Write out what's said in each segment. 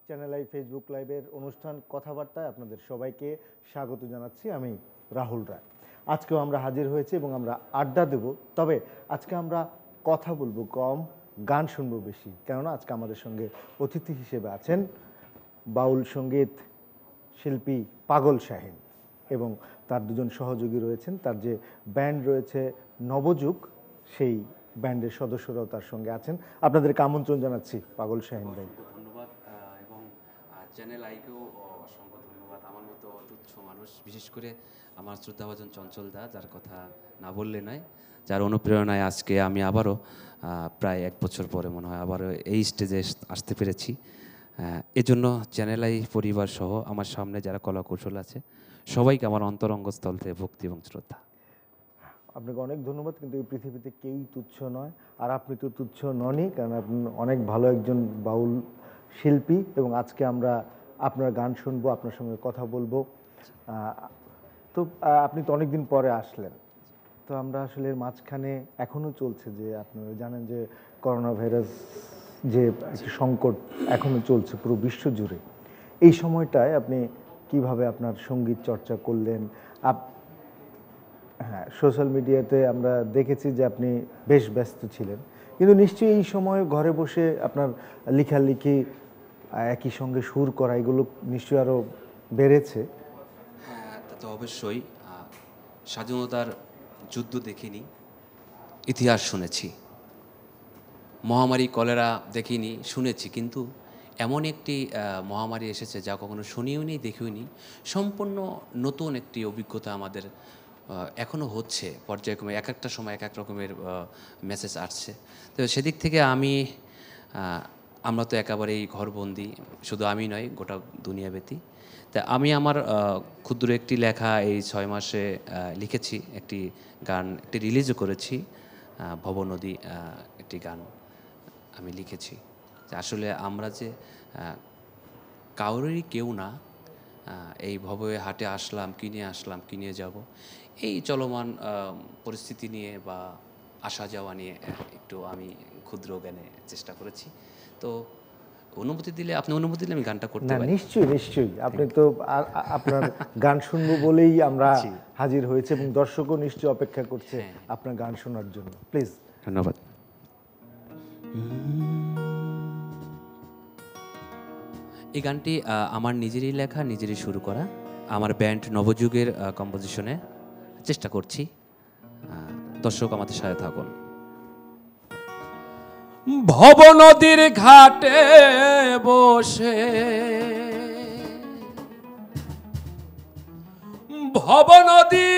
Channel I Facebook লাইভের অনুষ্ঠান কথাবার্তায় আপনাদের সবাইকে স্বাগত জানাচ্ছি। আমি রাহুল রায়। আজকেও আমরা হাজির হয়েছি এবং আমরা আড্ডা দেব, তবে আজকে আমরা কথা বলবো কম, গান শুনবো বেশি। কেননা আজকে আমাদের সঙ্গে অতিথি হিসেবে আছেন বাউল সঙ্গীত শিল্পী পাগল শাহীন এবং তার দুজন সহযোগী রয়েছেন। তার যে ব্যান্ড রয়েছে নবযুগ, সেই ব্যান্ডের সদস্যরাও তার সঙ্গে আছেন। আপনাদেরকে আমন্ত্রণ জানাচ্ছি পাগল শাহীন ভাই। ধন্যবাদ এবং চ্যানেল আইকেও অসংখ্য ধন্যবাদ। আমার মতো তুচ্ছ মানুষ, বিশেষ করে আমার শ্রদ্ধাভাজন চঞ্চল দা, যার কথা না বললে নয়, যার অনুপ্রেরণায় আজকে আমি আবারও প্রায় 1 বছর পরে মনে হয় আবারও এই স্টেজে আসতে পেরেছি। এজন্য চ্যানেল আই পরিবার সহ আমার সামনে যারা কলাকৌশল আছে সবাইকে আমার অন্তরঙ্গস্থল থেকে ভক্তি এবং শ্রদ্ধা। আপনাকে অনেক ধন্যবাদ। কিন্তু এই পৃথিবীতে কেউই তুচ্ছ নয়, আর আপনি তো তুচ্ছ ননই, কারণ আপনি অনেক ভালো একজন বাউল শিল্পী। এবং আজকে আমরা আপনার গান শুনবো, আপনার সঙ্গে কথা বলবো। তো আপনি তো অনেক দিন পরে আসলেন, তো আমরা আসলে এর মাঝখানে এখনও চলছে যে আপনারা জানেন যে করোনা ভাইরাস যে একটি সংকট এখনও চলছে পুরো বিশ্ব জুড়ে। এই সময়টায় আপনি কিভাবে আপনার সঙ্গীত চর্চা করলেন? হ্যাঁ, সোশ্যাল মিডিয়াতে আমরা দেখেছি যে আপনি বেশ ব্যস্ত ছিলেন, কিন্তু নিশ্চয়ই এই সময় ঘরে বসে আপনার লেখালেখি, একই সঙ্গে সুর করা, এগুলো নিশ্চয়ই আরও বেড়েছে। হ্যাঁ, তা তো অবশ্যই। স্বাধীনতার যুদ্ধ দেখিনি, ইতিহাস শুনেছি। মহামারী কলেরা দেখিনি, শুনেছি, কিন্তু এমন একটি মহামারী এসেছে যা কখনো শুনিও নি, দেখিও নি। সম্পূর্ণ নতুন একটি অভিজ্ঞতা আমাদের এখনও হচ্ছে পর্যায়ক্রমে। এক একটা সময় এক এক রকমের মেসেজ আসছে। তো সেদিক থেকে আমরা তো একেবারেই ঘরবন্দি, শুধু আমি নয়, গোটা দুনিয়াব্যাপী। তা আমি আমার ক্ষুদ্র একটি লেখা এই 6 মাসে লিখেছি, একটি গান, একটি রিলিজও করেছি। ভবনদী একটি গান আমি লিখেছি। আসলে আমরা যে কাউরেরই কেউ না, এই ভবে হাটে আসলাম, কিনে যাব, এই চলমান পরিস্থিতি নিয়ে বা আসা যাওয়া নিয়ে একটু আমি ক্ষুদ্র গানে চেষ্টা করেছি। তো অনুমতি দিলে, আপনি অনুমতি দিলে আমি গানটা করতে পারি। নিশ্চয়ই নিশ্চয়ই, আপনি তো আপনার গান শুনবো বলেই আমরা হাজির হয়েছে এবং দর্শকও নিশ্চয়ই অপেক্ষা করছে আপনার গান শোনার জন্য। প্লিজ। ধন্যবাদ। এই গানটি আমার নিজেরই লেখা, নিজেরই শুরু করা, আমার ব্যান্ড নবযুগের কম্পোজিশনে চেষ্টা করছি। দর্শক আমাদের সাথে থাকুন। ভব নদীর ঘাটে বসে, ভব নদী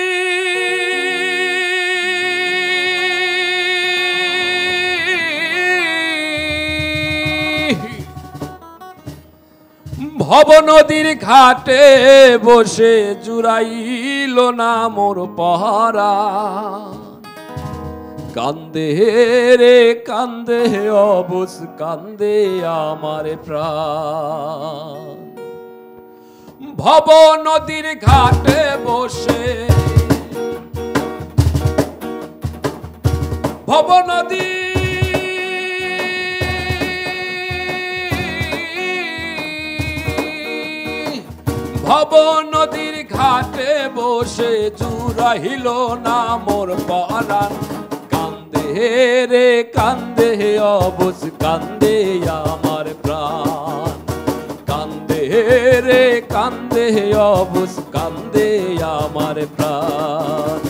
ভব নদীর ঘাটে বসে জুড়াইল না মোর পহরা। কান্দে রে কান্দে অবুঝ কান্দে আমার প্রাণ। ভব নদীর ঘাটে বসে, ভব নদী ভব নদীর ঘাটে বসে জুড়াইল না মোর পরাণ। কান্দে রে কান্দে অবুঝ কান্দে আমার প্রাণ। কান্দে রে কান্দে অবুঝ কান্দে আমার প্রাণ।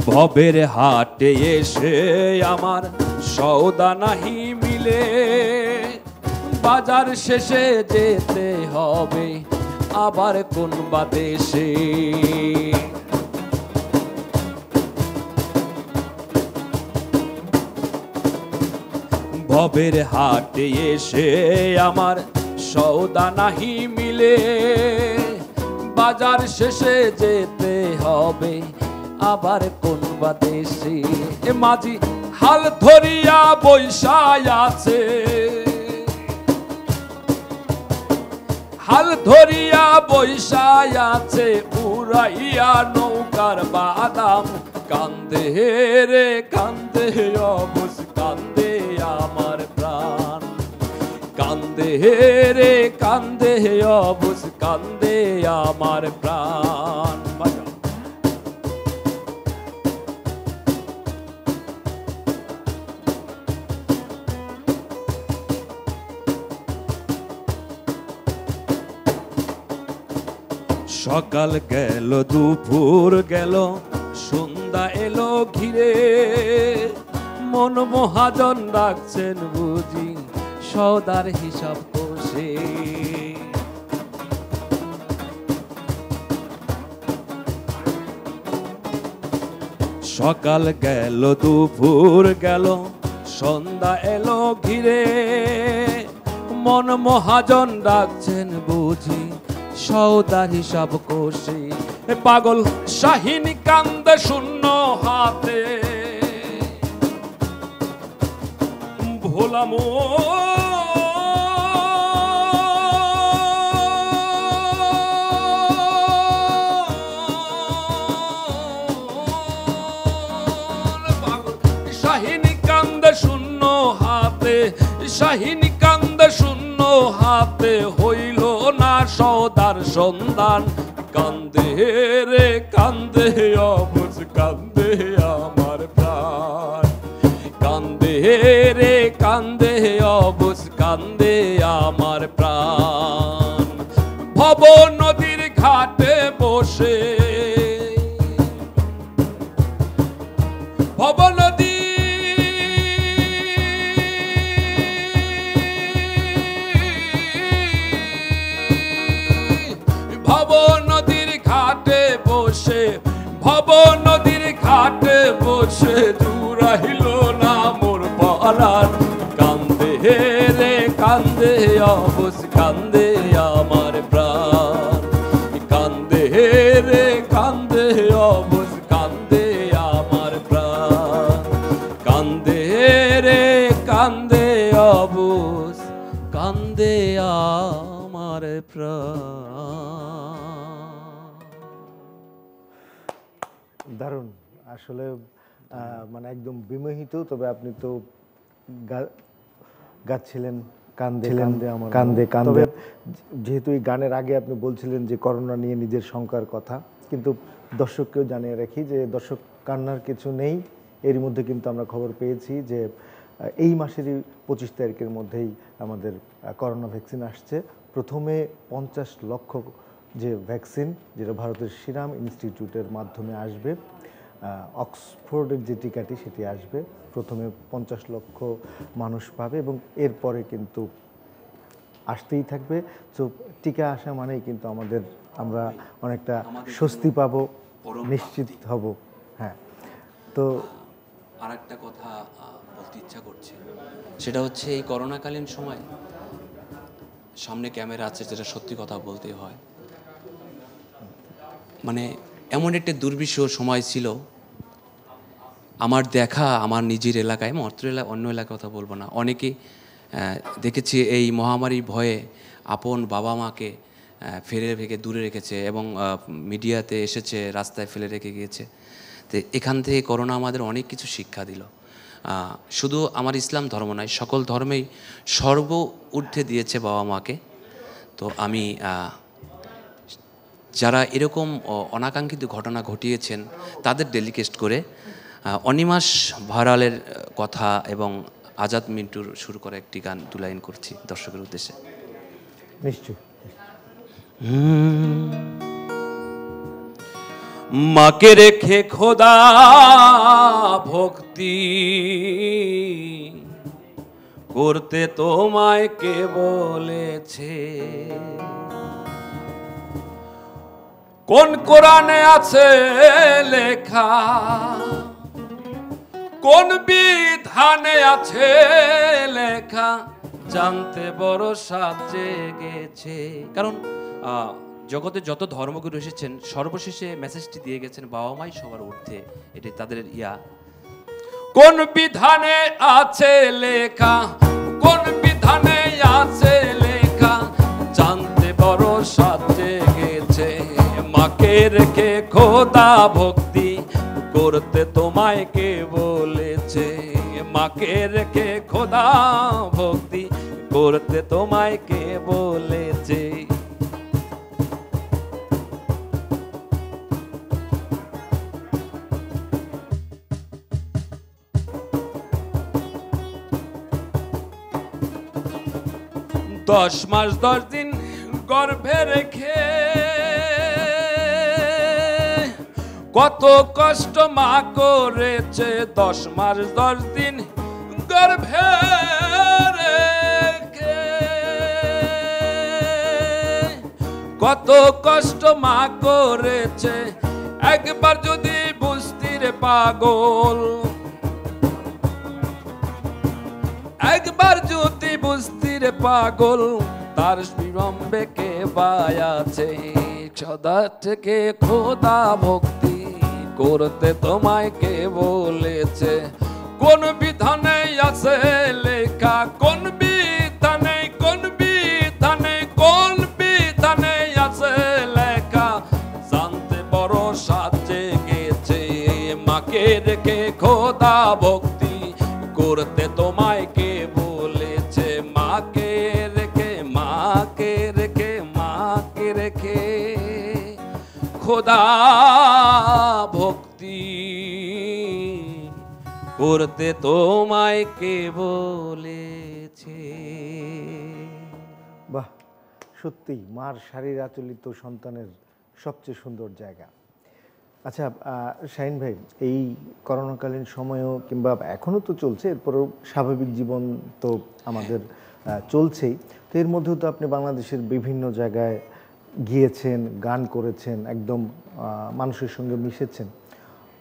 ভবের হাটে এসে আমার সওদা নাহি মিলে, বাজার শেষে যেতে হবে আবার কোন বা দেশে। ভবের হাটে এসে আমার সওদা নাহি মিলে, বাজার শেষে যেতে হবে আবার কোন বা দেশে। মাঝি হাল ধরিয়া বৈশায় আছে, হাল ধরিয়া বৈশায় আছে উড়াইয়া নৌকার বাদাম। কান্দে রে কান্দে অবুঝ কান্দে আমার প্রাণ, কান্দে রে কান্দে অবুঝ কান্দে আমার প্রাণ। সকাল গেল দুপুর গেল সন্ধ্যা এলো ঘিরে, মন মহাজন ডাকছেন বুঝি সওদার হিসাব কষে। সকাল গেল দুপুর গেল সন্ধ্যা এলো ঘিরে, মন মহাজন ডাকছেন বুঝি সওদার হিসাব কষে। পাগল শাহিন কান্দে শূন্য হাতে, ভোলা শাহিন কান্দে শূন্য হাতে, শাহিন কান্দে শূন্য হাতে, হইল না সওদার সন্ধান। কান্দে রে কান্দে অবুঝ কান্দে আমার প্রাণ, কান্দে রে কান্দে অবুঝ কান্দে আমার প্রাণ। ভব নদীর ঘাটে বসে, ভব নদী ভব নদীর ঘাটে বসে, ভব নদীর ঘাটে বসে জুড়াইল না মোর পরাণ। কান্দে রে কান্দে অবুঝ কান্দে আমার প্রাণ, কান্দে রে কান্দে অবুঝ কান্দে আমার প্রাণ, কান্দে রে কান্দে অবুঝ কান্দে আমার প্রাণ। দারুণ আসলে মানে একদম বিমোহিত। তবে আপনি তো গাচ্ছিলেন কান্দে কান্দে আমার কান্দে কান্দে। যেহেতু এই গানের আগে আপনি বলছিলেন যে করোনা নিয়ে নিজের শঙ্কার কথা, কিন্তু দর্শককেও জানিয়ে রাখি যে দর্শক কান্নার কিছু নেই। এর মধ্যে কিন্তু আমরা খবর পেয়েছি যে এই মাসেরই 25 তারিখের মধ্যেই আমাদের করোনা ভ্যাকসিন আসছে। প্রথমে 50 লক্ষ যে ভ্যাকসিন, যেটা ভারতের সিরাম ইনস্টিটিউটের মাধ্যমে আসবে, অক্সফোর্ডের যে টিকাটি সেটি আসবে। প্রথমে 50 লক্ষ মানুষ পাবে এবং এরপরে কিন্তু আসতেই থাকবে। তো টিকা আসা মানেই কিন্তু আমরা অনেকটা স্বস্তি পাবো, নিশ্চিত হব। হ্যাঁ, তো আর একটা কথা বলতে ইচ্ছা করছে, সেটা হচ্ছে এই করোনাকালীন সময় সামনে ক্যামেরা আছে, যেটা সত্যি কথা বলতে হয়। মানে এমন একটা দুর্বিষহ সময় ছিল, আমার দেখা আমার নিজের এলাকায়, অন্য এলাকার কথা বলবো না, অনেকে দেখেছি এই মহামারীর ভয়ে আপন বাবা মাকে ফেলে রেখে দূরে রেখেছে এবং মিডিয়াতে এসেছে, রাস্তায় ফেলে রেখে গিয়েছে। তো এখান থেকে করোনা আমাদের অনেক কিছু শিক্ষা দিল। শুধু আমার ইসলাম ধর্ম নয়, সকল ধর্মেই সর্ব ঊর্ধ্বে দিয়েছে বাবা মাকে। তো আমি যারা এরকম অনাকাঙ্ক্ষিত ঘটনা ঘটিয়েছেন তাদের ডেডিকেট করে অনিমাস ভারালের কথা এবং আজাদ মিন্টুর শুরু করা একটি গান দু লাইন করছি দর্শকের উদ্দেশ্যে। নিশ্চয়। মাকে রেখে খোদা ভক্তি করতে তোমায় কে বলেছে? কোন কোরআনে আছে লেখা, কোন বিধানে আছে লেখা, জানতে বড় সাধ জেগেছে। কারণ জগতে যত ধর্মগুরু এসেছেন সর্বশেষে মেসেজটি দিয়ে গেছেন বাবা মাই সবার ঊর্ধ্বে, এটি তাদের ইয়া। কোন বিধানে আছে লেখা, কোন বিধানে আছে লেখা, জানতে বড় মাকে রেখে খোদা ভক্তি করতে তোমায় কে বলেছে? মাকে রেখে খোদা ভক্তি করতে তোমায় কে বলেছে? 10 মাস 10 দিন গর্ভে রেখে কত কষ্ট মা করেছে। 10 মাস 10 দিন গর্ভে রেখে কত কষ্ট মা করেছে। একবার যদি বুঝতি রে পাগল, একবার যদি বুঝতি রে পাগল, তার বিলম্বে কে বায়াছে। সদা থেকে খোদা ভক্তি করতে তোমায় কে বলেছে? কোন বিধানে আছে লেখা, কোন বিধানে, কোন বিধানে, কোন বিধানে আছে লেখা, জানতে বড় সাজে গেছে। মাকে রেখে খোদা ভক্তি করতে তোমায় কে বলেছে? মাকে রেখে, মাকে রেখে, মাকে রেখে খোদা ভক্তি করতে তোমায় কে বলেছে? বাহ, সত্যি মার শারীর আচলিত সন্তানের সবচেয়ে সুন্দর জায়গা। আচ্ছা শাহিন ভাই, এই করোনাকালীন সময়েও কিংবা এখনও তো চলছে, এরপরেও স্বাভাবিক জীবন তো আমাদের চলছেই, তো এর মধ্যেও তো আপনি বাংলাদেশের বিভিন্ন জায়গায় গিয়েছেন, গান করেছেন, একদম মানুষের সঙ্গে মিশেছেন।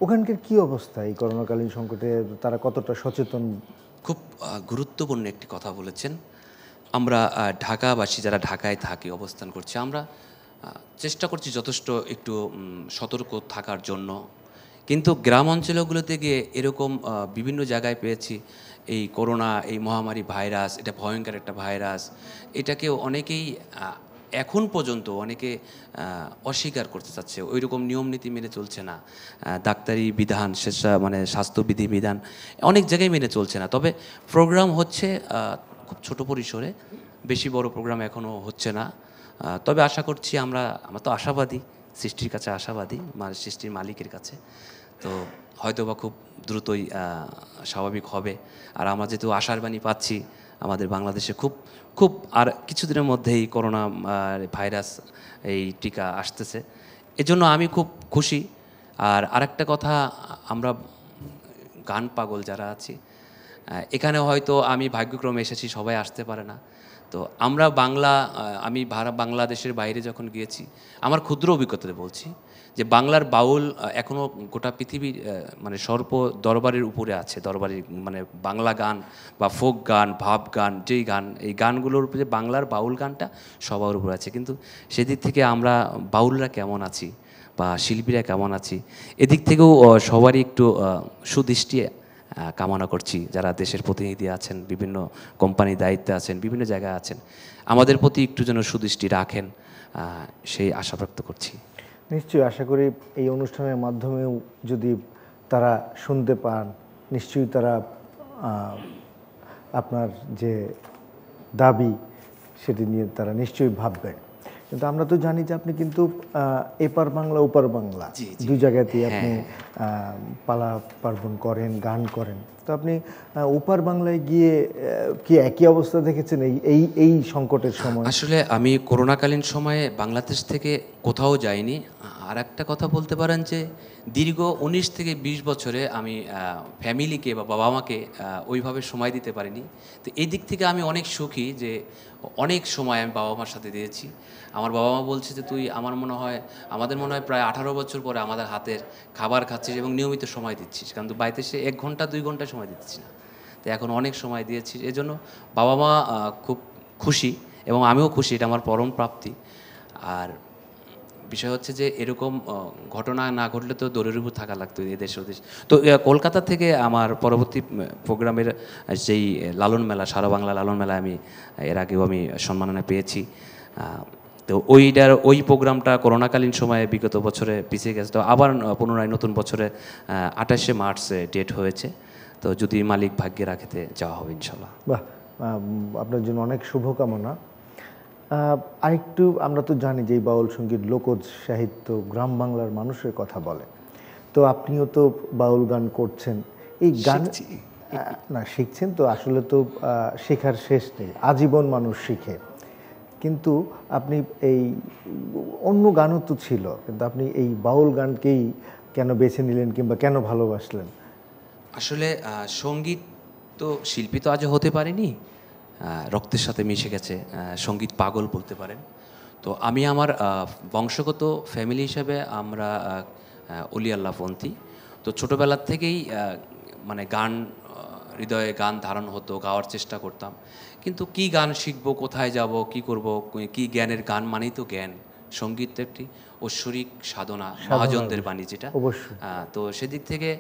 ওখানকার কি অবস্থা এই করোনাকালীন সংকটে? তারা কতটা সচেতন? খুব গুরুত্বপূর্ণ একটি কথা বলেছেন। আমরা ঢাকাবাসী যারা ঢাকায় থাকি, অবস্থান করছি, আমরা চেষ্টা করছি যথেষ্ট একটু সতর্ক থাকার জন্য। কিন্তু গ্রাম অঞ্চলগুলোতে গিয়ে এরকম বিভিন্ন জায়গায় পেয়েছি এই করোনা, এই মহামারী ভাইরাস, এটা ভয়ঙ্কর একটা ভাইরাস, এটাকে অনেকেই এখন পর্যন্ত অনেকে অস্বীকার করতে চাচ্ছে। ওই রকম নিয়মনীতি মেনে চলছে না, ডাক্তারি বিধান, মানে স্বাস্থ্যবিধি বিধান অনেক জায়গায় মেনে চলছে না। তবে প্রোগ্রাম হচ্ছে খুব ছোট পরিসরে, বেশি বড় প্রোগ্রাম এখনও হচ্ছে না। তবে আশা করছি আমরা তো আশাবাদী, সৃষ্টির কাছে আশাবাদী, সৃষ্টির মালিকের কাছে, তো হয়তো বা খুব দ্রুতই স্বাভাবিক হবে। আর আমরা যেহেতু আশার বাণী পাচ্ছি আমাদের বাংলাদেশে খুব খুব আর কিছুদিনের মধ্যেই করোনা ভাইরাস এই টিকা আসতেছে, এজন্য আমি খুব খুশি। আর আরেকটা কথা, আমরা গান পাগল যারা আছি এখানে, হয়তো আমি ভাগ্যক্রমে এসেছি, সবাই আসতে পারে না। তো আমরা আমি বাংলাদেশের বাইরে যখন গিয়েছি, আমার ক্ষুদ্র অভিজ্ঞতাতে বলছি যে বাংলার বাউল এখনও গোটা পৃথিবীর মানে সর্ব দরবারের উপরে আছে। দরবারি মানে বাংলা গান বা ফোক গান, ভাব গান, যেই গান, এই গানগুলোর উপরে বাংলার বাউল গানটা সবার উপরে আছে। কিন্তু সেদিক থেকে আমরা বাউলরা কেমন আছি বা শিল্পীরা কেমন আছি, এদিক থেকেও সবারই একটু সুদৃষ্টি কামনা করছি। যারা দেশের প্রতিনিধি আছেন, বিভিন্ন কোম্পানির দায়িত্বে আছেন, বিভিন্ন জায়গায় আছেন, আমাদের প্রতি একটু যেন সুদৃষ্টি রাখেন, সেই আশা ব্যক্ত করছি। নিশ্চয়ই আশা করি এই অনুষ্ঠানের মাধ্যমেও যদি তারা শুনতে পান, নিশ্চয়ই তারা আপনার যে দাবি সেটি নিয়ে তারা নিশ্চয়ই ভাববে। কিন্তু আমরা তো জানি যে আপনি কিন্তু এপার বাংলা ওপার বাংলা দুই জায়গাতেই আপনি পালা পার্বণ করেন, গান করেন। তো আপনি ওপার বাংলায় গিয়ে কি একই অবস্থা দেখেছেন এই এই সংকটের সময়? আসলে আমি করোনাকালীন সময়ে বাংলাদেশ থেকে কোথাও যাইনি। আর একটা কথা বলতে পারেন যে দীর্ঘ 19 থেকে 20 বছরে আমি ফ্যামিলিকে বা বাবা মাকে ওইভাবে সময় দিতে পারিনি। তো এই দিক থেকে আমি অনেক সুখী যে অনেক সময় আমি বাবা মার সাথে দিয়েছি। আমার বাবা মা বলছে যে তুই আমাদের মনে হয় প্রায় 18 বছর পরে আমাদের হাতের খাবার খাচ্ছিস এবং নিয়মিত সময় দিচ্ছিস, কিন্তু বাড়িতে সে 1 ঘন্টা 2 ঘন্টা সময় দিচ্ছি না। তো এখন অনেক সময় দিয়েছি, এজন্য বাবা মা খুব খুশি এবং আমিও খুশি, এটা আমার পরম প্রাপ্তি। আর বিষয় হচ্ছে যে এরকম ঘটনা না ঘটলে তো দৌড়ের উপর থাকা লাগতো এদেশ ওদেশ। তো কলকাতা থেকে আমার পরবর্তী প্রোগ্রামের যেই লালন মেলা, সারা বাংলা লালন মেলা, আমি এর আগেও আমি সম্মাননা পেয়েছি। তো ওই প্রোগ্রামটা করোনাকালীন সময়ে বিগত বছরে পিছিয়ে গেছে, তো আবার পুনরায় নতুন বছরে 28শে মার্চ ডেট হয়েছে। তো যদি মালিক ভাগ্যে রাখেতে যাওয়া হবে ইনশাল্লাহ। বাহ, আপনার জন্য অনেক শুভকামনা। আরেকটু, আমরা তো জানি যে এই বাউল সঙ্গীত লোকজ সাহিত্য, গ্রাম বাংলার মানুষের কথা বলে। তো আপনিও তো বাউল গান করছেন, এই গান না শিখছেন তো, আসলে তো শেখার শেষ নেই, আজীবন মানুষ শিখে। কিন্তু আপনি এই অন্য গানও তো ছিল, কিন্তু আপনি এই বাউল গানকেই কেন বেছে নিলেন কিংবা কেন ভালোবাসলেন? আসলে সঙ্গীত তো শিল্পী তো আজও হতে পারিনি, রক্তের সাথে মিশে গেছে, সঙ্গীত পাগল বলতে পারেন। তো আমি আমার বংশগত ফ্যামিলি হিসাবে আমরা অলি আল্লাহপন্থী। তো ছোটোবেলার থেকেই মানে গান, হৃদয়ে গান ধারণ হতো, গাওয়ার চেষ্টা করতাম। কিন্তু কি গান শিখবো, কোথায় যাব, কি করব, কি জ্ঞানের গান মানেই তো জ্ঞান। সঙ্গীত তো একটি ঐশ্বরিক সাধনা, মহাজনদের বাণী যেটা। অবশ্যই। তো সেদিক থেকে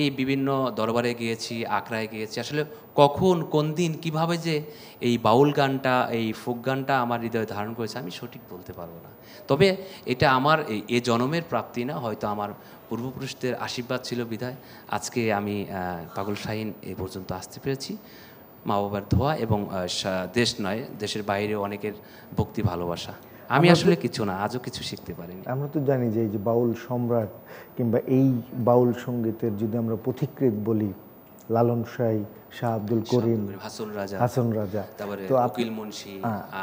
এই বিভিন্ন দরবারে গিয়েছি, আখড়ায় গিয়েছি। আসলে কখন, কোন দিন, কিভাবে যে এই বাউল গানটা, এই ফোক গানটা আমার হৃদয়ে ধারণ করেছে আমি সঠিক বলতে পারবো না। তবে এটা আমার এ জনমের প্রাপ্তি না, হয়তো আমার পূর্বপুরুষদের আশীর্বাদ ছিল বিধায় আজকে আমি পাগল শাহীন এ পর্যন্ত আসতে পেরেছি। মা বাবার ধোয়া এবং দেশ নয়, দেশের বাইরেও অনেকের ভক্তি, ভালোবাসা। আমি আসলে কিছু না, আজও কিছু শিখতে পারিনি। আমরা তো জানি যে এই যে বাউল সম্রাট কিংবা এই বাউল সঙ্গীতের যদি আমরা পথিকৃৎ বলি, লালন সাঁই, শাহ আব্দুল করিম, হাসন রাজা, তারপরে তো উকিল মুন্সি,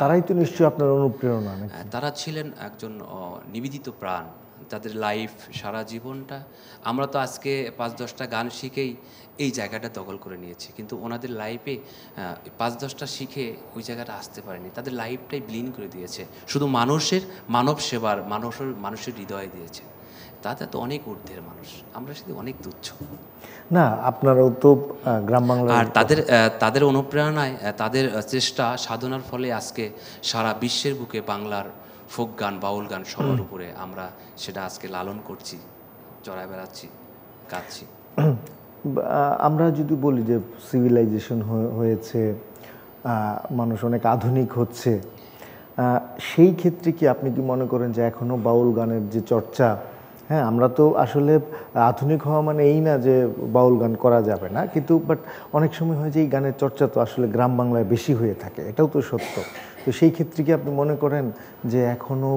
তারাই তো নিশ্চয়ই আপনার অনুপ্রেরণা নাকি? তারা ছিলেন একজন নিবেদিত প্রাণ। তাদের লাইফ, সারা জীবনটা, আমরা তো আজকে 5-10টা গান শিখেই এই জায়গাটা দখল করে নিয়েছি, কিন্তু ওনাদের লাইফে 5-10টা শিখে ওই জায়গাটা আসতে পারেনি। তাদের লাইফটাই ব্লিন করে দিয়েছে, শুধু মানব সেবার, মানুষের হৃদয়ে দিয়েছে। তাতে তো অনেক ঊর্ধ্বের মানুষ, আমরা শুধু অনেক তুচ্ছ। না, আপনারাও তো গ্রাম বাংলার, আর তাদের অনুপ্রেরণায়, তাদের চেষ্টা সাধনার ফলে আজকে সারা বিশ্বের বুকে বাংলার ফোক গান, বাউল গান সবার উপরে আমরা সেটা আজকে লালন করছি, চড়ায় বেড়াচ্ছি, গাচ্ছি। আমরা যদি বলি যে সিভিলাইজেশন হয়েছে, মানুষ অনেক আধুনিক হচ্ছে, সেই ক্ষেত্রে কি আপনি কি মনে করেন যে এখনও বাউল গানের যে চর্চা, হ্যাঁ আমরা তো আসলে আধুনিক হওয়া মানে এই না যে বাউল গান করা যাবে না, কিন্তু বাট অনেক সময় হয় যে এই গানের চর্চা তো আসলে গ্রাম বাংলায় বেশি হয়ে থাকে, এটাও তো সত্য। তো সেই ক্ষেত্রে কি আপনি মনে করেন যে এখনও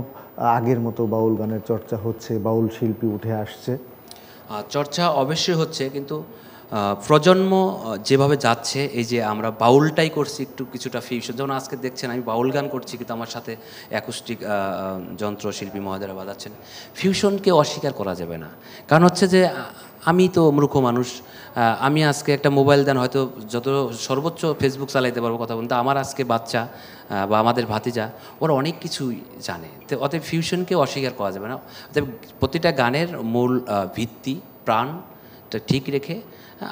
আগের মতো বাউল গানের চর্চা হচ্ছে, বাউল শিল্পী উঠে আসছে? চর্চা অবশ্যই হচ্ছে, কিন্তু প্রজন্ম যেভাবে যাচ্ছে, এই যে আমরা বাউলটাই করছি একটু কিছুটা ফিউশন, যেমন আজকে দেখছেন আমি বাউল গান করছি কিন্তু আমার সাথে অ্যাকুস্টিক যন্ত্র শিল্পী মহোদয়রা বাজাচ্ছেন। ফিউশনকে অস্বীকার করা যাবে না, কারণ হচ্ছে যে আমি তো মূর্খ মানুষ, আমি আজকে একটা মোবাইল দেন হয়তো যত সর্বোচ্চ ফেসবুক চালাইতে পারবো, কথা বলতে আমার আজকে বাচ্চা বা আমাদের ভাতিজা ওরা অনেক কিছুই জানে। তো অতএব ফিউশনকে অস্বীকার করা যাবে না। অতএব প্রতিটা গানের মূল ভিত্তি, প্রাণটা ঠিক রেখে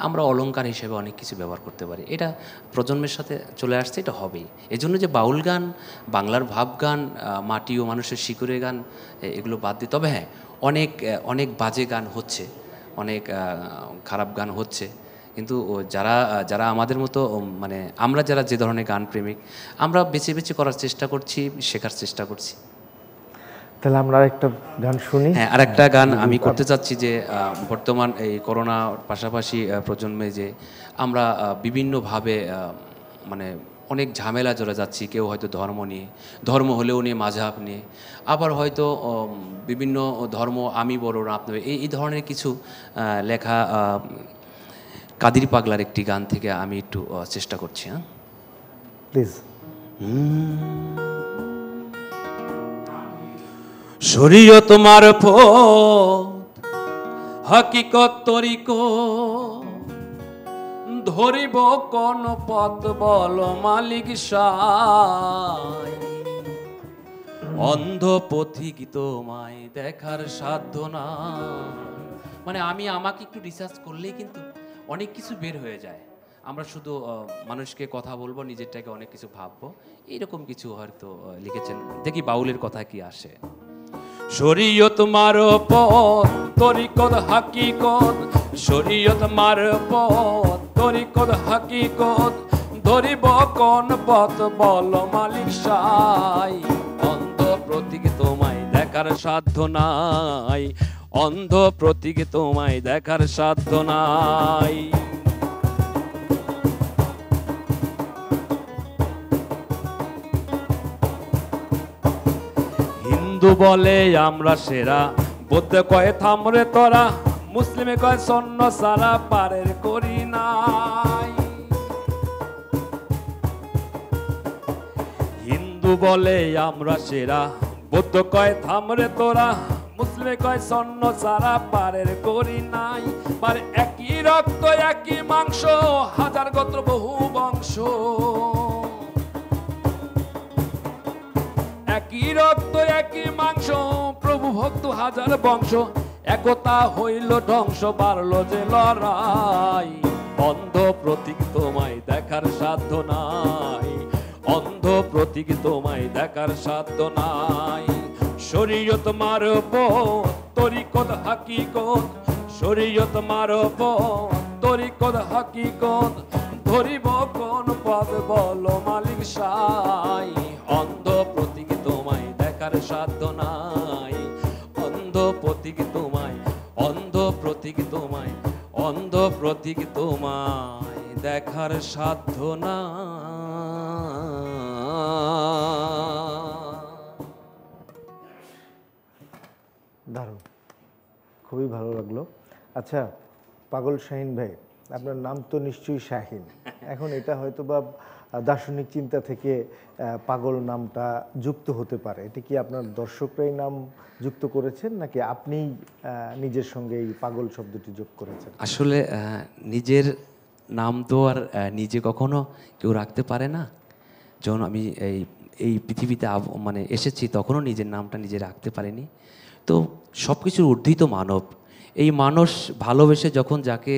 আমরা অলংকার হিসেবে অনেক কিছু ব্যবহার করতে পারি। এটা প্রজন্মের সাথে চলে আসছে, এটা হবেই। এই জন্য যে বাউল গান, বাংলার ভাব গান, মাটি ও মানুষের শিকড়ের গান, এগুলো বাদ দিই। তবে হ্যাঁ, অনেক বাজে গান হচ্ছে, অনেক খারাপ গান হচ্ছে, কিন্তু যারা আমাদের মতো, মানে আমরা যারা যে ধরনের গান প্রেমিক, আমরা বেছে বেছে করার চেষ্টা করছি, শেখার চেষ্টা করছি। তাহলে আমরা আরেকটা গান শুনি। হ্যাঁ, আরেকটা গান আমি করতে চাচ্ছি যে বর্তমান এই করোনার পাশাপাশি প্রজন্মে যে আমরা বিভিন্নভাবে মানে অনেক ঝামেলা জড়ে যাচ্ছি, কেউ হয়তো ধর্ম হলেও নিয়ে, মাযহাব নিয়ে, আবার হয়তো বিভিন্ন ধর্ম আমি বড় না আপনি, এই ধরনের কিছু লেখা কাদির পাগলার একটি গান থেকে আমি একটু চেষ্টা করছি। হ্যাঁ প্লিজ। শরীয়ত মারফত হাকিকত তরিকত, ধরিব কোন পথ বল মালিক সাই, অন্ধ পথিক তোমায় দেখার সাধ্য না। মানে আমাকে একটু রিসার্চ করলেই কিন্তু অনেক কিছু বের হয়ে যায়। আমরা শুধু মানুষকে কথা বলবো, নিজেরটাকে অনেক কিছু ভাববো, এইরকম কিছু হয়তো লিখেছেন। দেখি বাউলের কথা কি আসে। শরীয়ত মারফত তরিকত হাকিকত, শরীয়ত মারফত তরিকত হাকিকত, ধরিব কোন পথ বল মালিক সাই, অন্ধ প্রতীক তোমায় দেখার সাধ্য নাই, অন্ধ প্রতীক তোমায় দেখার সাধ্য নাই। হিন্দু বলে আমরা সেরা, বৌদ্ধ কয় থামরে তোরা, মুসলিমে কয় সন্ন সারা পারের করি নাই। হিন্দু বলে আমরা সেরা, বৌদ্ধ কয় থামরে তোরা, মুসলিমে কয় সন্ন সারা পারের করি নাই। পারে একই রক্ত একই মাংস, হাজার গোত্র বহু বংশ, একই রক্ত একই মাংস, প্রভু ভক্ত হাজার বংশ, একতা হইল ধ্বংস, বাড়লো যে লড়াই। অন্ধ প্রতীক তোমায় দেখার সাধ্য নাই, অন্ধ প্রতীক তোমায় দেখার সাধ্য নাই। শরীয়ত মারব তরিকত হাকিকত, শরীয়ত মারব তরিকত হাকিকত, ধরিব কোন পদ বলো মালিক সাই। অন্ধ প্রতীক তোমায় দেখার সাধ্য নাই, অন্ধ প্রতীক তোমায়, অন্ধ প্রতীক তোমায়, অন্ধ প্রতীক তোমায় দেখার সাধ্য না। দারুণ, খুবই ভালো লাগলো। আচ্ছা পাগল শাহিন ভাই, আপনার নাম তো নিশ্চয়ই শাহিন, এখন এটা হয়তো বা দার্শনিক চিন্তা থেকে পাগল নামটা যুক্ত হতে পারে, এটা কি আপনার দর্শকরাই নাম যুক্ত করেছেন নাকি আপনি নিজের সঙ্গে এই পাগল শব্দটি যোগ করেছেন? আসলে নিজের নাম তো আর নিজে কখনো কেউ রাখতে পারে না। যখন আমি এই পৃথিবীতে মানে এসেছি তখনও নিজের নামটা নিজে রাখতে পারিনি। তো সব কিছুর ঊর্ধ্বই তো মানব। এই মানুষ ভালোবেসে যখন যাকে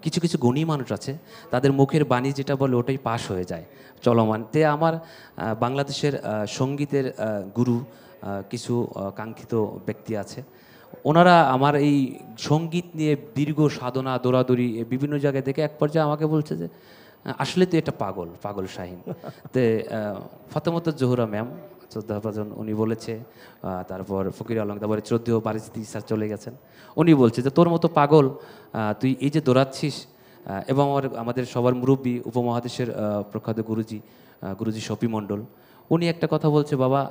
কিছু কিছু গুণী মানুষ আছে তাদের মুখের বাণী যেটা বলে ওটাই পাশ হয়ে যায় চলমান। তে আমার বাংলাদেশের সঙ্গীতের গুরু কিছু কাঙ্ক্ষিত ব্যক্তি আছে, ওনারা আমার এই সঙ্গীত নিয়ে দীর্ঘ সাধনা দৌড়াদৌড়ি বিভিন্ন জায়গায় দেখে এক পর্যায়ে আমাকে বলছে যে আসলে তো এটা পাগল, পাগল শাহিন। তে ফতেমত জোহরা ম্যাম শ্রদ্ধাভাজন উনি বলেছে, তারপর ফকির আলম, তারপরে শ্রদ্ধেয় বারিস্তি স্যার চলে গেছেন, উনি বলছে যে তোর মতো পাগল তুই এই যে দৌড়াচ্ছিস। এবং আমাদের সবার মুরব্বী উপমহাদেশের প্রখ্যাত গুরুজি শফি মণ্ডল, উনি একটা কথা বলছে, বাবা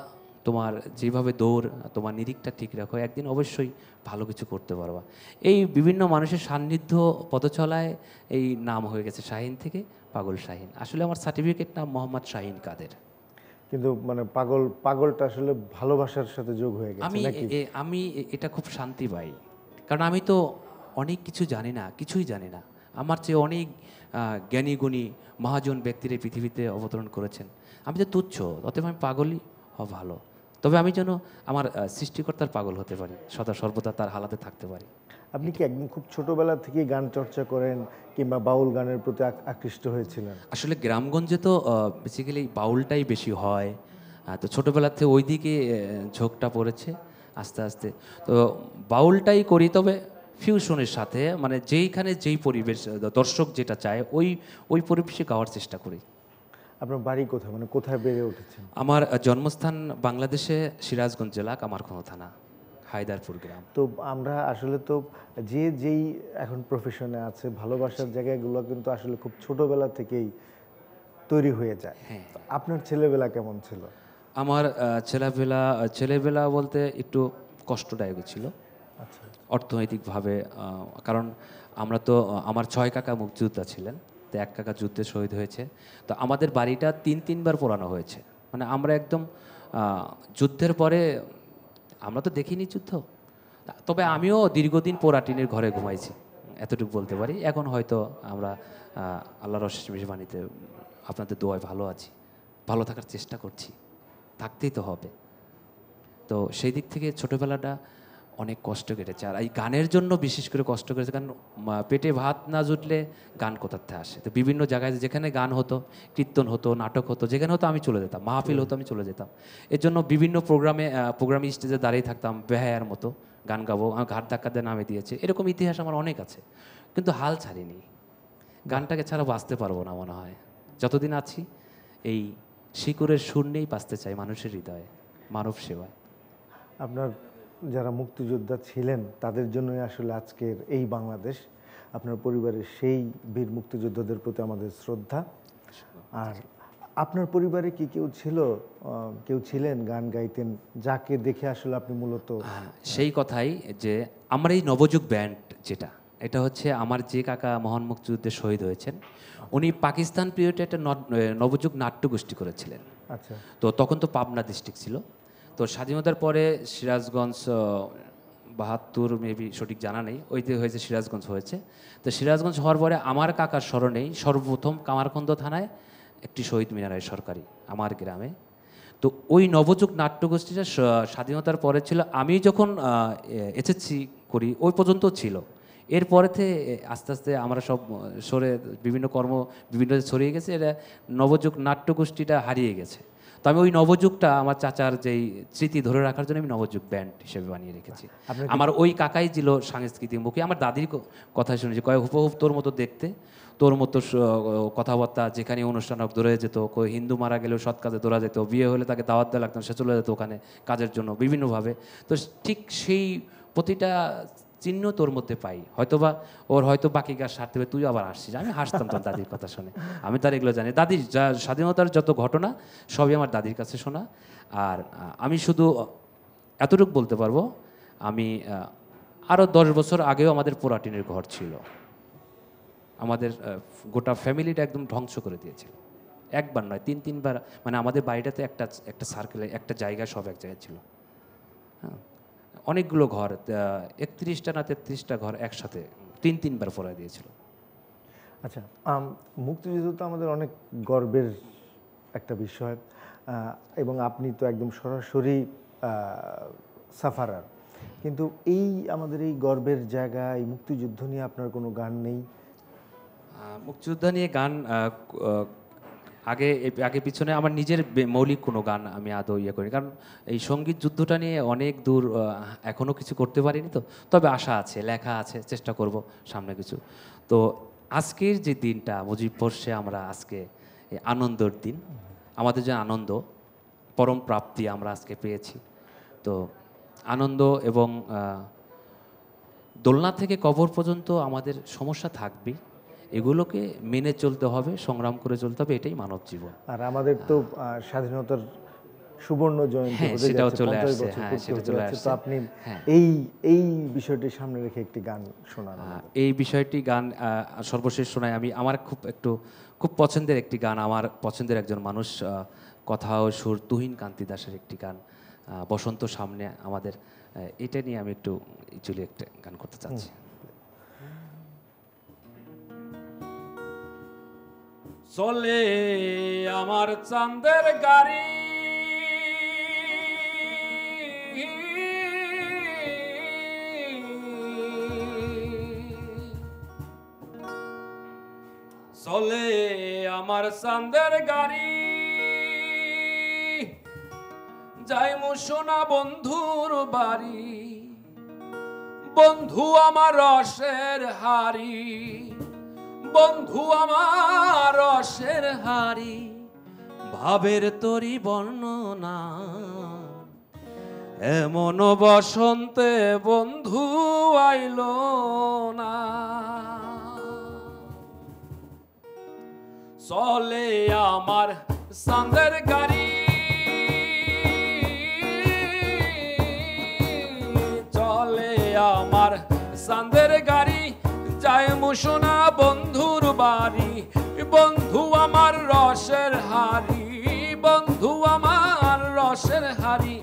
তোমার যেভাবে দৌড়, তোমার নিরিখটা ঠিক রাখো, একদিন অবশ্যই ভালো কিছু করতে পারবা। এই বিভিন্ন মানুষের সান্নিধ্য পথচলায় এই নাম হয়ে গেছে শাহিন থেকে পাগল শাহিন। আসলে আমার সার্টিফিকেট নাম মোহাম্মদ শাহিন কাদের। কিন্তু মানে পাগলটা আসলে ভালোবাসার সাথে যোগ হয়ে গেছে নাকি? আমি এটা খুব শান্তি পাই, কারণ আমি তো অনেক কিছু জানি না, কিছুই জানি না। আমার চেয়ে অনেক জ্ঞানী গুণী মহাজন ব্যক্তির এই পৃথিবীতে অবতরণ করেছেন। আমি তো তুচ্ছ, অতএব আমি পাগলই হওয়া ভালো। তবে আমি যেন আমার সৃষ্টিকর্তার পাগল হতে পারি, সদা সর্বদা তার হালাতে থাকতে পারি। আপনি কি একদম খুব ছোটবেলা থেকেই গান চর্চা করেন কিংবা বাউল গানের প্রতি আকৃষ্ট হয়েছিলেন? আসলে গ্রামগঞ্জে তো বেসিক্যালি বাউলটাই বেশি হয়, তো ছোটোবেলাতে ওই দিকে ঝোঁকটা পড়েছে আস্তে আস্তে। তো বাউলটাই করি, তবে ফিউশনের সাথে, মানে যেইখানে যেই পরিবেশ দর্শক যেটা চায় ওই পরিবেশে গাওয়ার চেষ্টা করি। আপনার বাড়ি কোথায়, মানে কোথায় বেড়ে উঠেছেন? আমার জন্মস্থান বাংলাদেশে সিরাজগঞ্জ জেলা কামারখন্দ থানা, হায়দারপুর গ্রাম। তো আমরা আসলে তো যেই এখন প্রফেশনে আছে, ভালোবাসার জায়গাগুলো কিন্তু আসলে খুব ছোটবেলা থেকেই তৈরি হয়ে যায়। হ্যাঁ। তো আপনার ছেলেবেলা কেমন ছিল? আমার ছেলেবেলা বলতে একটু কষ্টদায়ক ছিল আচ্ছা, অর্থনৈতিকভাবে, কারণ আমরা তো আমার 6 কাকা মুক্তিযোদ্ধা ছিলেন, তো 1 কাকা যুদ্ধে শহীদ হয়েছে। তো আমাদের বাড়িটা 3বার পোড়ানো হয়েছে, মানে আমরা একদম যুদ্ধের পরে, আমরা তো দেখিনি যুদ্ধ, তবে আমিও দীর্ঘদিন পোড়া টিনের ঘরে ঘুমাইছি, এতটুকু বলতে পারি। এখন হয়তো আমরা আল্লাহর অশেষ মেহরবানিতে আপনাদের দোয়ায় ভালো আছি, ভালো থাকার চেষ্টা করছি, থাকতেই তো হবে। তো সেই দিক থেকে ছোটোবেলাটা অনেক কষ্ট কেটেছে। আর এই গানের জন্য বিশেষ করে কষ্ট করেছে, কারণ পেটে ভাত না জুটলে গান কোথার থেকে আসে। তো বিভিন্ন জায়গায় যেখানে গান হতো, কীর্তন হতো, নাটক হতো, যেখানে হতো আমি চলে যেতাম, মাহফিল হতো আমি চলে যেতাম। এর জন্য বিভিন্ন প্রোগ্রামে স্টেজে দাঁড়িয়ে থাকতাম বেহায়ার মতো, গান গাবো, আমার ঘাট ধাক্কা দিয়ে নামে দিয়েছে, এরকম ইতিহাস আমার অনেক আছে। কিন্তু হাল ছাড়িনি, গানটাকে ছাড়া বাঁচতে পারবো না মনে হয়। যতদিন আছি এই শিকড়ের সুর নিয়েই বাঁচতে চাই মানুষের হৃদয়ে, মানব সেবায়। আপনার যারা মুক্তিযোদ্ধা ছিলেন তাদের জন্যই আসলে আজকের এই বাংলাদেশ। আপনার পরিবারের সেই বীর মুক্তিযোদ্ধাদের প্রতি আমাদের শ্রদ্ধা। আর আপনার পরিবারে কি কেউ ছিল, কেউ ছিলেন গান গাইতেন, যাকে দেখে আসলে আপনি মূলত? সেই কথাই যে আমার এই নবযুগ ব্যান্ড যেটা, এটা হচ্ছে আমার যে কাকা মহান মুক্তিযুদ্ধে শহীদ হয়েছেন, উনি পাকিস্তান পিরিয়ডে একটা নবযুগ নাট্যগোষ্ঠী করেছিলেন। আচ্ছা। তো তখন তো পাবনা ডিস্ট্রিক্ট ছিল। তো স্বাধীনতার পরে সিরাজগঞ্জ 72 মেবি সঠিক জানা নেই, ওইতে হয়েছে সিরাজগঞ্জ হয়েছে। তো সিরাজগঞ্জ হওয়ার পরে আমার কাকার স্মরণেই সর্বপ্রথম কামারখন্দ থানায় একটি শহীদ মিনার হয় সরকারি আমার গ্রামে। তো ওই নবযুগ নাট্যগোষ্ঠীটা স্বাধীনতার পরে ছিল। আমি যখন এসএসসি করি ওই পর্যন্ত ছিল। এরপরেতে আস্তে আস্তে আমরা সব সরে বিভিন্ন ছড়িয়ে গেছে, এটা নবযুগ নাট্যগোষ্ঠীটা হারিয়ে গেছে। তো আমি ওই নবযুগটা আমার চাচার যেই স্মৃতি ধরে রাখার জন্য আমি নবযুগ ব্যান্ড হিসেবে বানিয়ে রেখেছি। আমার ওই কাকাই ছিল সাংস্কৃতিক মুখী। আমার দাদির কথা শুনেছি, কয় হুবহুব তোর মতো দেখতে, তোর মতো কথাবার্তা, যেখানে অনুষ্ঠান হোক দৌড়ে যেত, কই হিন্দু মারা গেলেও সৎ কাজে দৌড়া যেত, বিয়ে হলে তাকে দাওয়াত দেওয়া লাগতো, সে চলে যেত ওখানে কাজের জন্য বিভিন্নভাবে। তো ঠিক সেই প্রতিটা চিহ্ন তোর মধ্যে পাই। হয়তোবা ওর হয়তো বাকি কাজ সারতে হবে, তুই আবার আসছিস। আমি হাসতাম তোর দাদির কথা শুনে, আমি তার এগুলো জানি। দাদির যা স্বাধীনতার যত ঘটনা সবই আমার দাদির কাছে শোনা। আর আমি শুধু এতটুকু বলতে পারবো, আমি আরও 10 বছর আগেও আমাদের পোড়াটিনের ঘর ছিল। আমাদের গোটা ফ্যামিলিটা একদম ধ্বংস করে দিয়েছিল, একবার নয় 3-3 বার। মানে আমাদের বাড়িটাতে একটা সার্কেলে একটা জায়গা, সব এক জায়গায় ছিল। হ্যাঁ, অনেকগুলো ঘর, 31টা না 33টা ঘর একসাথে 3-3 বার পড়ায় দিয়েছিল। আচ্ছা, মুক্তিযুদ্ধ তো আমাদের অনেক গর্বের একটা বিষয়, এবং আপনি তো একদম সরাসরি সাফারার। কিন্তু এই আমাদের এই গর্বের জায়গা, এই মুক্তিযুদ্ধ নিয়ে আপনার কোনো গান নেই? মুক্তিযোদ্ধা নিয়ে গান আগে পিছনে আমার নিজের মৌলিক কোনো গান আমি আদৌ ইয়ে করি, কারণ এই সঙ্গীত যুদ্ধটা নিয়ে অনেক দূর এখনও কিছু করতে পারিনি। তো তবে আশা আছে, লেখা আছে, চেষ্টা করব সামনে কিছু। তো আজকের যে দিনটা মুজিব বর্ষে, আমরা আজকে আনন্দের দিন, আমাদের যে আনন্দ পরম প্রাপ্তি আমরা আজকে পেয়েছি। তো আনন্দ এবং দোলনা থেকে কবর পর্যন্ত আমাদের সমস্যা থাকবেই, এগুলোকে মেনে চলতে হবে, সংগ্রাম করে চলতে হবে, এটাই মানব জীবন। আর আমাদের তো স্বাধীনতার সুবর্ণ জয়ন্তী হতে সেটাও যাচ্ছে, চলে 50 আসছে। বছর হ্যাঁ, পূর্তি সেটা হতে চলে যাচ্ছে। আসছে। তো আপনি হ্যাঁ। এই বিষয়টি সামনে রেখে একটি গান শোনান। এই বিষয়টি গান সর্বশেষ শোনাই আমি। আমার খুব পছন্দের একটি গান, আমার পছন্দের একজন মানুষ, কথা ও সুর তুহিন কান্তি দাসের একটি গান, বসন্ত সামনে আমাদের। এটা নিয়ে আমি একটু অ্যাকচুয়ালি একটা গান করতে চাচ্ছি। চলে আমার চাঁদের গাড়ি, চলে আমার চাঁদের গাড়ি, যাইমু সোনা বন্ধুর বাড়ি, বন্ধু আমার রসের হাড়ি, বন্ধু আমার রসের হাড়ি, ভাবের তরি বর্ণনা, এমন বসন্তে বন্ধু আইল না। চলে আমার চাঁদের গাড়ি, চলে আমার চাঁদের গাড়ি, যায় মুসোনা বন্ধুর বাড়ি, বন্ধু আমার রসের হাড়ি, বন্ধু আমার রসের হাড়ি,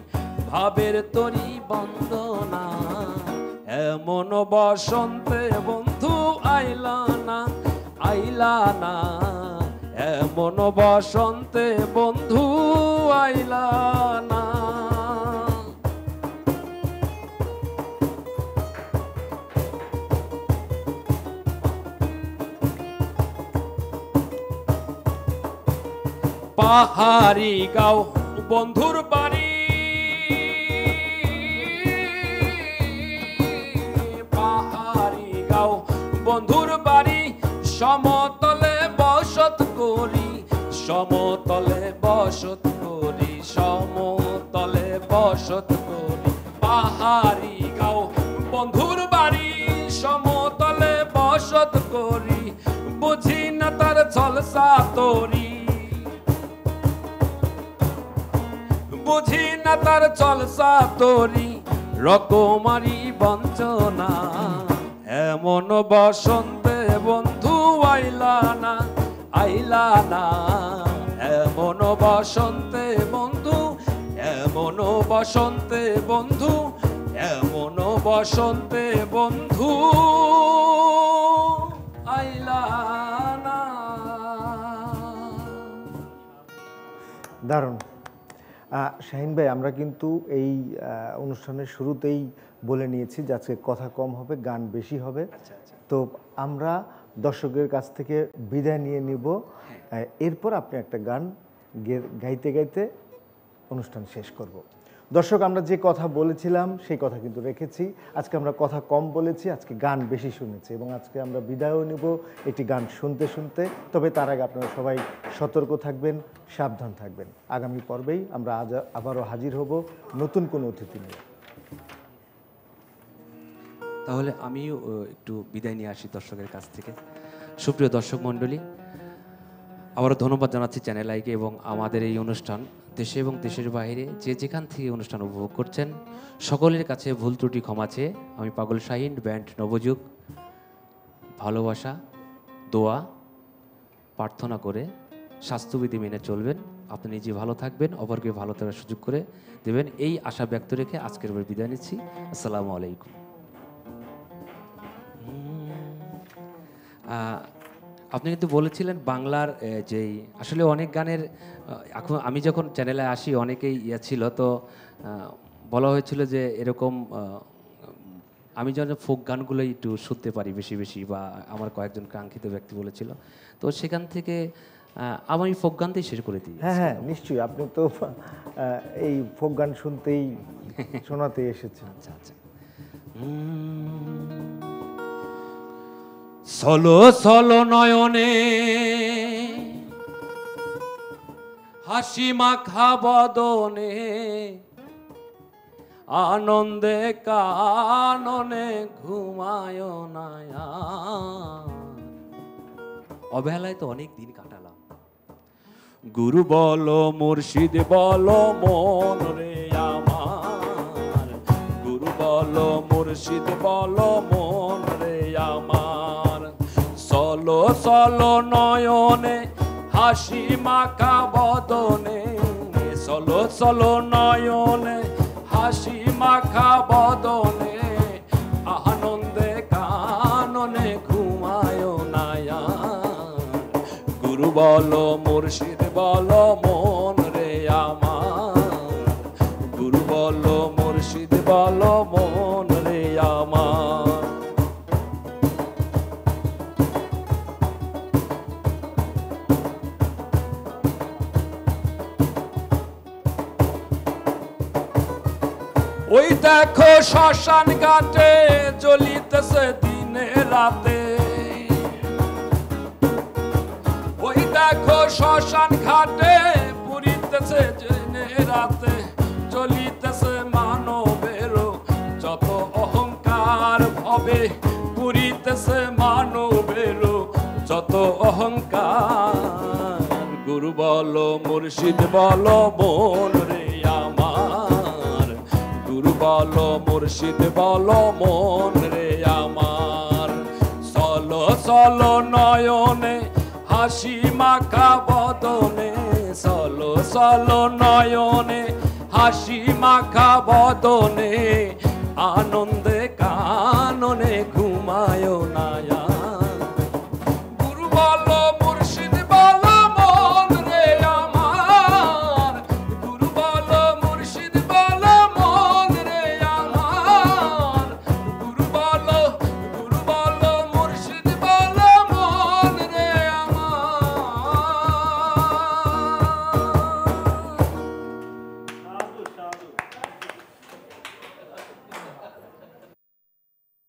ভাবের তরি বন্দনা, এমন বসন্তে বন্ধু আইলা না, আইলা না, এমন বসন্তে বন্ধু আইলা না। পাহাড়ি গাঁও বন্ধুর বাড়ি, পাহাড়ি গাঁও বন্ধুর বাড়ি, সমতলে বসত করি, সমতলে বসত করি, সমতলে সারি গাও বন্ধুর বাড়ি সমতলে বসত করি বুঝি না তার জলসা তোরি বুঝি না তার জলসা তোরি রকমারি বঞ্চনা এমন বসন্তে বন্ধু আইলা না এমন বসন্তে বন্ধু এমন বসন্তে বন্ধু এমন বসন্তে বন্ধু আইলা না। দারুণ। শাহিন ভাই, আমরা কিন্তু এই অনুষ্ঠানের শুরুতেই বলে নিয়েছি যে আজকে কথা কম হবে, গান বেশি হবে। তো আমরা দর্শকের কাছ থেকে বিদায় নিয়ে নিব, এরপর আপনি একটা গান গাইতে গাইতে অনুষ্ঠান শেষ করব। দর্শক, আমরা যে কথা বলেছিলাম সেই কথা কিন্তু রেখেছি। আজকে আমরা কথা কম বলেছি, আজকে গান বেশি শুনেছি এবং আজকে আমরা বিদায়ও নিব একটি গান শুনতে শুনতে। তবে তার আগে আপনারা সবাই সতর্ক থাকবেন, সাবধান থাকবেন। আগামী পর্বেই আমরা আবারও হাজির হব নতুন কোনো অতিথি নিয়ে। তাহলে আমিও একটু বিদায় নিয়ে আসি দর্শকের কাছ থেকে। সুপ্রিয় দর্শক মণ্ডলী, আবারও ধন্যবাদ জানাচ্ছি চ্যানেল আইকে এবং আমাদের এই অনুষ্ঠান দেশে এবং দেশের বাইরে যে যেখান থেকে অনুষ্ঠান উপভোগ করছেন সকলের কাছে ভুল ত্রুটি ক্ষমা চেয়ে আমি পাগল শাহিন ব্যান্ড নবযুগ ভালোবাসা, দোয়া, প্রার্থনা করে স্বাস্থ্যবিধি মেনে চলবেন, আপনি নিজে ভালো থাকবেন, অপরকে ভালো থাকার সুযোগ করে দেবেন, এই আশা ব্যক্ত রেখে আজকের বিদায় নিচ্ছি। আসসালামু আলাইকুম। আপনি কিন্তু বলেছিলেন বাংলার যেই আসলে অনেক গানের, এখন আমি যখন চ্যানেলে আসি অনেকেই ছিল, তো বলা হয়েছিল যে এরকম আমি যেন ফোক গানগুলোই একটু শুনতে পারি বেশি বেশি, বা আমার কয়েকজন কাঙ্ক্ষিত ব্যক্তি বলেছিল, তো সেখান থেকে আমি ফোক গানতেই শেষ করে দিই। হ্যাঁ হ্যাঁ, নিশ্চয়ই। আপনি তো এই ফোক গান শুনতেই শোনাতে এসেছেন। আচ্ছা আচ্ছা। সলো সলো নয়নে হাসি মাখা বদনে আনন্দে কাননে ঘুমায় না। অবহেলায় তো অনেক দিন কাটালাম। গুরু বলো মুর্শিদ বলো মন রে আমার, গুরু বলো মুর্শিদ বলো মন রে আমার। চলো চলো নয়নে হাসি মাখা বদনে, চলো চলো নয়নে হাসি মাখা বদনে আনন্দে কাননে ঘুমায় না। গুরু বলো মুর্শিদ বলো মন রে আমার, গুরু বলো মুর্শিদ বলো মন রে আমার। ওই দেখো শ্মশান ঘাটে জ্বলিতেছে দিনে রাতে, ওই দেখো শ্মশান ঘাটে পুরিতেছে দিনে রাতে, জ্বলিতেছে মানবের যত অহংকার ভবে, পুরিতেছে মানবের যত অহংকার। গুরু বলো মুর্শিদ বলো মন রে আমার, গুরু বলো মুর্শিদ বলো মন রে আমার। চলো চলো নয়নে হাসি মাখা বদনে, চলো চলো নয়নে হাসি মাখা বদনে আনন্দে কাননে ঘুমায়